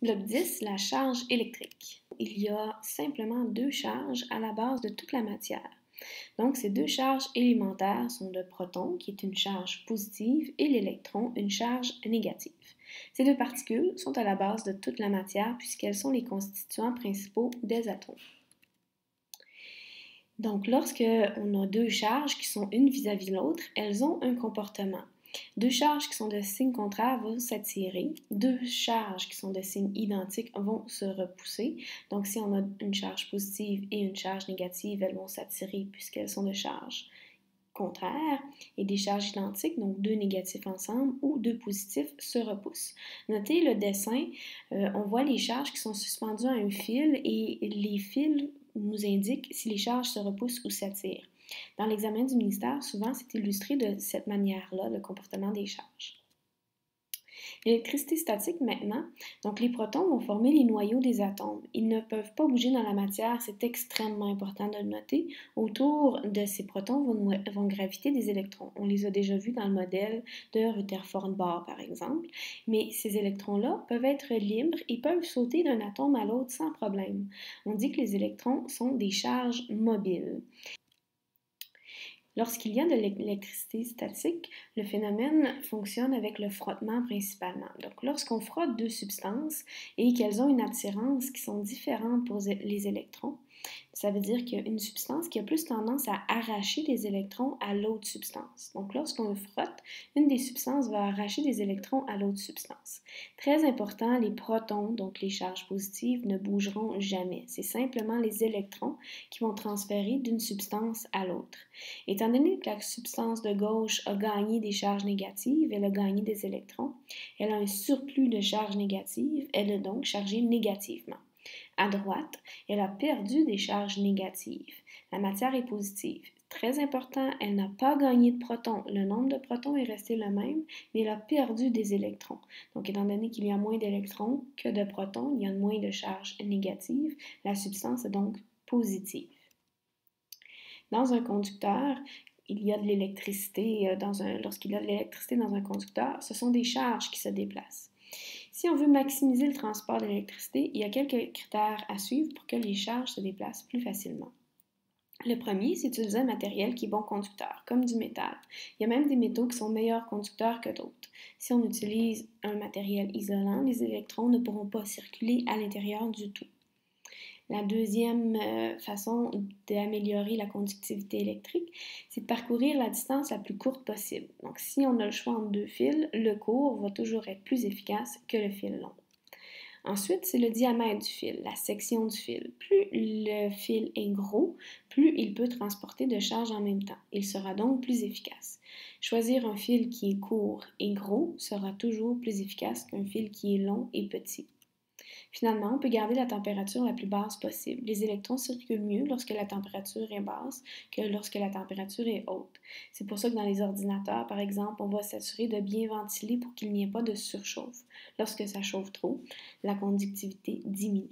Bloc 10, la charge électrique. Il y a simplement deux charges à la base de toute la matière. Donc, ces deux charges élémentaires sont le proton, qui est une charge positive, et l'électron, une charge négative. Ces deux particules sont à la base de toute la matière puisqu'elles sont les constituants principaux des atomes. Donc, lorsque on a deux charges qui sont une vis-à-vis l'autre, elles ont un comportement. Deux charges qui sont de signe contraire vont s'attirer. Deux charges qui sont de signe identique vont se repousser. Donc, si on a une charge positive et une charge négative, elles vont s'attirer puisqu'elles sont de charge contraire, et des charges identiques, donc deux négatifs ensemble ou deux positifs, se repoussent. Notez le dessin, on voit les charges qui sont suspendues à un fil et les fils nous indiquent si les charges se repoussent ou s'attirent. Dans l'examen du ministère, souvent c'est illustré de cette manière-là, le comportement des charges. L'électricité statique maintenant, donc les protons vont former les noyaux des atomes. Ils ne peuvent pas bouger dans la matière, c'est extrêmement important de le noter. Autour de ces protons vont graviter des électrons. On les a déjà vus dans le modèle de Rutherford-Bohr par exemple, mais ces électrons-là peuvent être libres et peuvent sauter d'un atome à l'autre sans problème. On dit que les électrons sont des charges mobiles. Lorsqu'il y a de l'électricité statique, le phénomène fonctionne avec le frottement principalement. Donc, lorsqu'on frotte deux substances et qu'elles ont une attirance qui sont différentes pour les électrons, ça veut dire qu'il y a une substance qui a plus tendance à arracher des électrons à l'autre substance. Donc, lorsqu'on frotte, une des substances va arracher des électrons à l'autre substance. Très important, les protons, donc les charges positives, ne bougeront jamais. C'est simplement les électrons qui vont transférer d'une substance à l'autre. Étant donné que la substance de gauche a gagné des charges négatives, elle a gagné des électrons, elle a un surplus de charges négatives, elle est donc chargée négativement. À droite, elle a perdu des charges négatives. La matière est positive. Très important, elle n'a pas gagné de protons. Le nombre de protons est resté le même, mais elle a perdu des électrons. Donc, étant donné qu'il y a moins d'électrons que de protons, il y a moins de charges négatives. La substance est donc positive. Dans un conducteur, il y a de l'électricité lorsqu'il y a de l'électricité dans un conducteur, ce sont des charges qui se déplacent. Si on veut maximiser le transport de l'électricité, il y a quelques critères à suivre pour que les charges se déplacent plus facilement. Le premier, c'est d'utiliser un matériel qui est bon conducteur, comme du métal. Il y a même des métaux qui sont meilleurs conducteurs que d'autres. Si on utilise un matériel isolant, les électrons ne pourront pas circuler à l'intérieur du tout. La deuxième façon d'améliorer la conductivité électrique, c'est de parcourir la distance la plus courte possible. Donc, si on a le choix entre deux fils, le court va toujours être plus efficace que le fil long. Ensuite, c'est le diamètre du fil, la section du fil. Plus le fil est gros, plus il peut transporter de charge en même temps. Il sera donc plus efficace. Choisir un fil qui est court et gros sera toujours plus efficace qu'un fil qui est long et petit. Finalement, on peut garder la température la plus basse possible. Les électrons circulent mieux lorsque la température est basse que lorsque la température est haute. C'est pour ça que dans les ordinateurs, par exemple, on va s'assurer de bien ventiler pour qu'il n'y ait pas de surchauffe. Lorsque ça chauffe trop, la conductivité diminue.